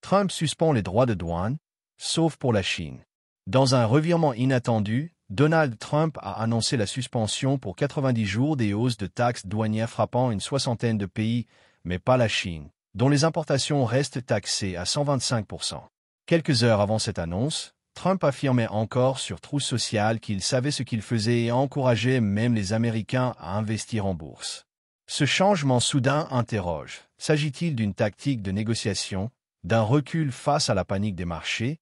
Trump suspend les droits de douane, sauf pour la Chine. Dans un revirement inattendu, Donald Trump a annoncé la suspension pour 90 jours des hausses de taxes douanières frappant une soixantaine de pays, mais pas la Chine, dont les importations restent taxées à 125%. Quelques heures avant cette annonce, Trump affirmait encore sur Truth Social qu'il savait ce qu'il faisait et encourageait même les Américains à investir en bourse. Ce changement soudain interroge. S'agit-il d'une tactique de négociation, d'un recul face à la panique des marchés,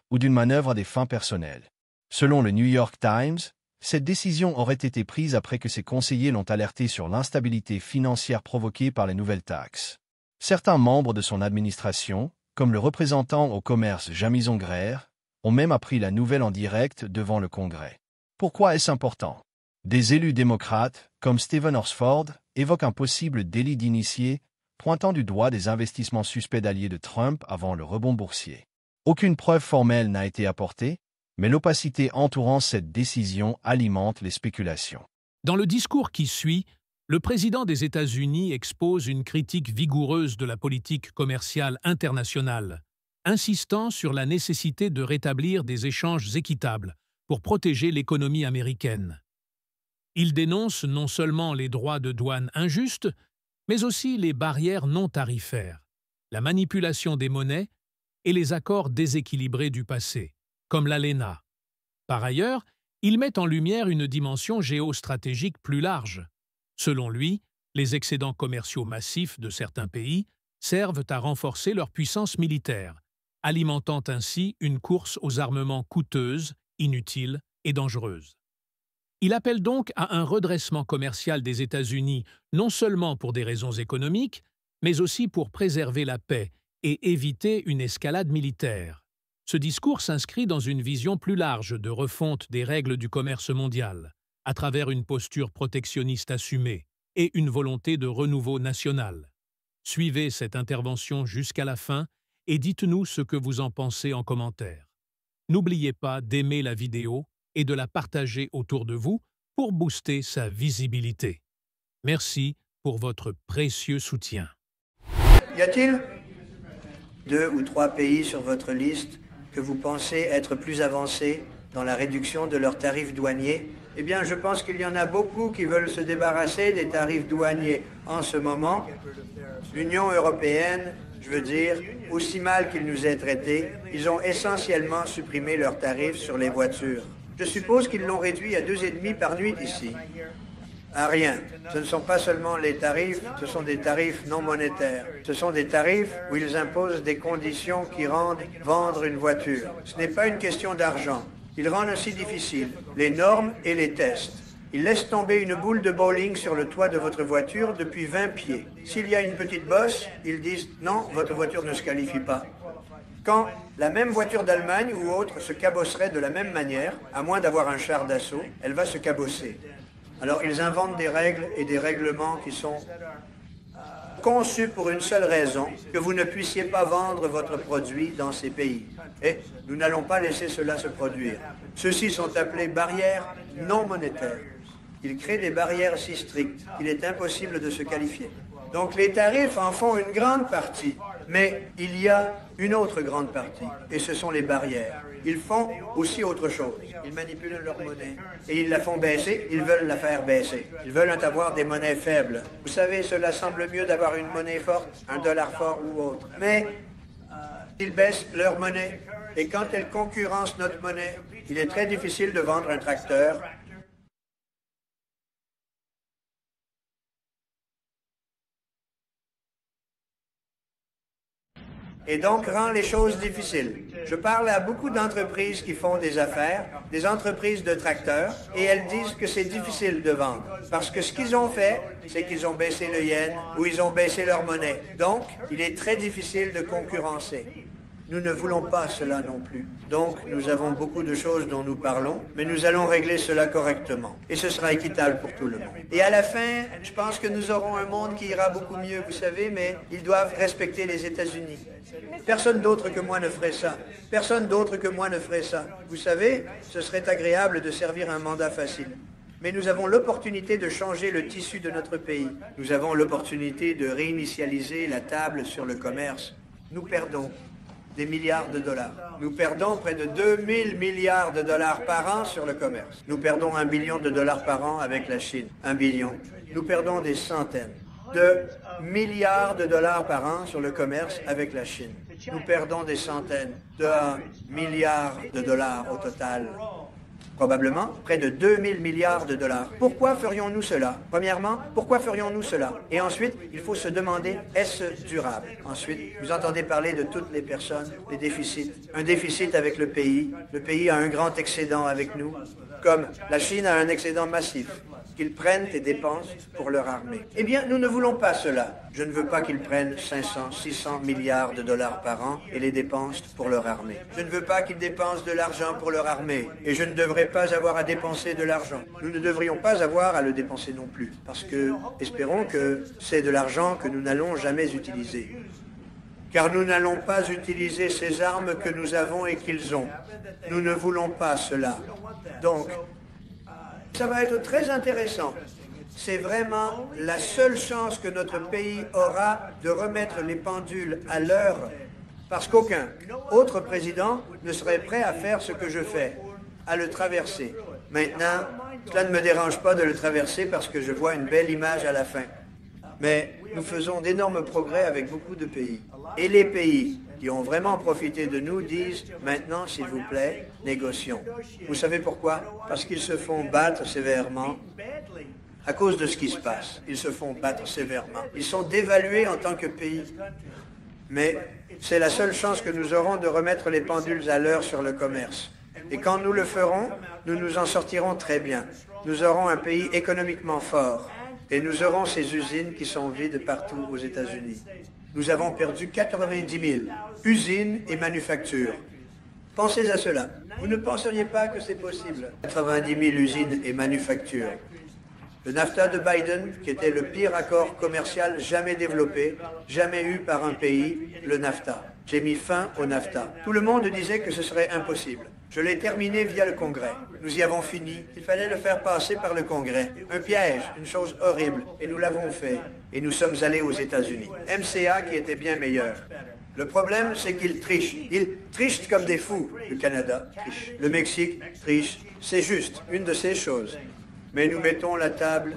ou d'une manœuvre à des fins personnelles? Selon le New York Times, cette décision aurait été prise après que ses conseillers l'ont alerté sur l'instabilité financière provoquée par les nouvelles taxes. Certains membres de son administration, comme le représentant au commerce Jamison Greer, ont même appris la nouvelle en direct devant le Congrès. Pourquoi est-ce important? Des élus démocrates, comme Stephen Horsford, évoquent un possible délit d'initié, pointant du doigt des investissements suspects d'alliés de Trump avant le rebond boursier. Aucune preuve formelle n'a été apportée, mais l'opacité entourant cette décision alimente les spéculations. Dans le discours qui suit, le président des États-Unis expose une critique vigoureuse de la politique commerciale internationale, insistant sur la nécessité de rétablir des échanges équitables pour protéger l'économie américaine. Il dénonce non seulement les droits de douane injustes, mais aussi les barrières non tarifaires, la manipulation des monnaies et les accords déséquilibrés du passé, comme l'ALENA. Par ailleurs, il met en lumière une dimension géostratégique plus large. Selon lui, les excédents commerciaux massifs de certains pays servent à renforcer leur puissance militaire, alimentant ainsi une course aux armements coûteuses, inutiles et dangereuses. Il appelle donc à un redressement commercial des États-Unis, non seulement pour des raisons économiques, mais aussi pour préserver la paix et éviter une escalade militaire. Ce discours s'inscrit dans une vision plus large de refonte des règles du commerce mondial, à travers une posture protectionniste assumée et une volonté de renouveau national. Suivez cette intervention jusqu'à la fin et dites-nous ce que vous en pensez en commentaire. N'oubliez pas d'aimer la vidéo et de la partager autour de vous pour booster sa visibilité. Merci pour votre précieux soutien. Y a-t-il 2 ou 3 pays sur votre liste que vous pensez être plus avancés dans la réduction de leurs tarifs douaniers? Eh bien, je pense qu'il y en a beaucoup qui veulent se débarrasser des tarifs douaniers en ce moment. L'Union européenne, je veux dire, aussi mal qu'ils nous aient traités, ils ont essentiellement supprimé leurs tarifs sur les voitures. Je suppose qu'ils l'ont réduit à 2,5 par nuit ici. À rien. Ce ne sont pas seulement les tarifs, ce sont des tarifs non monétaires. Ce sont des tarifs où ils imposent des conditions qui rendent vendre une voiture. Ce n'est pas une question d'argent. Ils rendent aussi difficile les normes et les tests. Ils laissent tomber une boule de bowling sur le toit de votre voiture depuis 20 pieds. S'il y a une petite bosse, ils disent « Non, votre voiture ne se qualifie pas ». Quand la même voiture d'Allemagne ou autre se cabosserait de la même manière, à moins d'avoir un char d'assaut, elle va se cabosser. Alors ils inventent des règles et des règlements qui sont conçus pour une seule raison, que vous ne puissiez pas vendre votre produit dans ces pays. Et nous n'allons pas laisser cela se produire. Ceux-ci sont appelés barrières non monétaires. Ils créent des barrières si strictes qu'il est impossible de se qualifier. Donc les tarifs en font une grande partie, mais il y a une autre grande partie, et ce sont les barrières. Ils font aussi autre chose. Ils manipulent leur monnaie, et ils la font baisser, ils veulent la faire baisser. Ils veulent avoir des monnaies faibles. Vous savez, cela semble mieux d'avoir une monnaie forte, un dollar fort ou autre. Mais ils baissent leur monnaie, et quand elles concurrencent notre monnaie, il est très difficile de vendre un tracteur. Et donc rend les choses difficiles. Je parle à beaucoup d'entreprises qui font des affaires, des entreprises de tracteurs, et elles disent que c'est difficile de vendre. Parce que ce qu'ils ont fait, c'est qu'ils ont baissé le yen ou ils ont baissé leur monnaie. Donc, il est très difficile de concurrencer. Nous ne voulons pas cela non plus. Donc, nous avons beaucoup de choses dont nous parlons, mais nous allons régler cela correctement. Et ce sera équitable pour tout le monde. Et à la fin, je pense que nous aurons un monde qui ira beaucoup mieux, vous savez, mais ils doivent respecter les États-Unis. Personne d'autre que moi ne ferait ça. Personne d'autre que moi ne ferait ça. Vous savez, ce serait agréable de servir un mandat facile. Mais nous avons l'opportunité de changer le tissu de notre pays. Nous avons l'opportunité de réinitialiser la table sur le commerce. Nous perdons. des milliards de dollars. Nous perdons près de 2000 milliards de dollars par an sur le commerce. Nous perdons 1 billion de dollars par an avec la Chine. 1 billion. Nous perdons des centaines de milliards de dollars par an sur le commerce avec la Chine. Nous perdons des centaines de milliards de dollars au total. Probablement près de 2000 milliards de dollars. Pourquoi ferions-nous cela? Premièrement, pourquoi ferions-nous cela? Et ensuite, il faut se demander, est-ce durable? Ensuite, vous entendez parler de toutes les personnes, des déficits. Un déficit avec le pays a un grand excédent avec nous, comme la Chine a un excédent massif, qu'ils prennent et dépensent pour leur armée. Eh bien, nous ne voulons pas cela. Je ne veux pas qu'ils prennent 500, 600 milliards de dollars par an et les dépensent pour leur armée. Je ne veux pas qu'ils dépensent de l'argent pour leur armée. Et je ne devrais pas avoir à dépenser de l'argent. Nous ne devrions pas avoir à le dépenser non plus. Parce que, espérons que c'est de l'argent que nous n'allons jamais utiliser. Car nous n'allons pas utiliser ces armes que nous avons et qu'ils ont. Nous ne voulons pas cela. Donc, ça va être très intéressant. C'est vraiment la seule chance que notre pays aura de remettre les pendules à l'heure, parce qu'aucun autre président ne serait prêt à faire ce que je fais, à le traverser. Maintenant, cela ne me dérange pas de le traverser parce que je vois une belle image à la fin. Mais nous faisons d'énormes progrès avec beaucoup de pays. Et les pays qui ont vraiment profité de nous disent « Maintenant, s'il vous plaît, négocions ». Vous savez pourquoi? Parce qu'ils se font battre sévèrement à cause de ce qui se passe. Ils se font battre sévèrement. Ils sont dévalués en tant que pays. Mais c'est la seule chance que nous aurons de remettre les pendules à l'heure sur le commerce. Et quand nous le ferons, nous nous en sortirons très bien. Nous aurons un pays économiquement fort. Et nous aurons ces usines qui sont vides partout aux États-Unis. Nous avons perdu 90 000 usines et manufactures. Pensez à cela. Vous ne penseriez pas que c'est possible. 90 000 usines et manufactures. Le NAFTA de Biden, qui était le pire accord commercial jamais développé, jamais eu par un pays, le NAFTA. J'ai mis fin au NAFTA. Tout le monde disait que ce serait impossible. Je l'ai terminé via le Congrès. Nous y avons fini. Il fallait le faire passer par le Congrès. Un piège, une chose horrible. Et nous l'avons fait. Et nous sommes allés aux États-Unis. MCA qui était bien meilleur. Le problème, c'est qu'ils trichent. Ils trichent comme des fous. Le Canada triche. Le Mexique triche. C'est juste une de ces choses. Mais nous mettons la table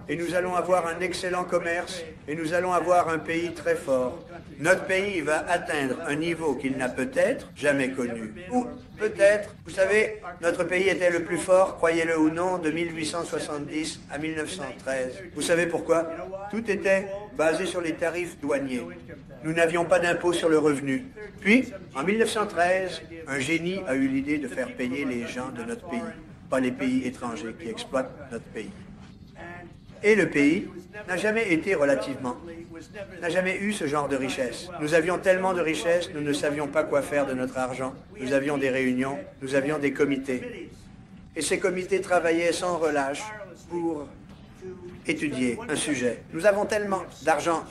et nous allons avoir un excellent commerce et nous allons avoir un pays très fort. Notre pays va atteindre un niveau qu'il n'a peut-être jamais connu. Ou peut-être, vous savez, notre pays était le plus fort, croyez-le ou non, de 1870 à 1913. Vous savez pourquoi? Tout était basé sur les tarifs douaniers. Nous n'avions pas d'impôt sur le revenu. Puis, en 1913, un génie a eu l'idée de faire payer les gens de notre pays. Pas les pays étrangers qui exploitent notre pays. Et le pays n'a jamais été relativement, n'a jamais eu ce genre de richesse. Nous avions tellement de richesses, nous ne savions pas quoi faire de notre argent. Nous avions des réunions, nous avions des comités. Et ces comités travaillaient sans relâche pour étudier un sujet. Nous avons tellement d'argent.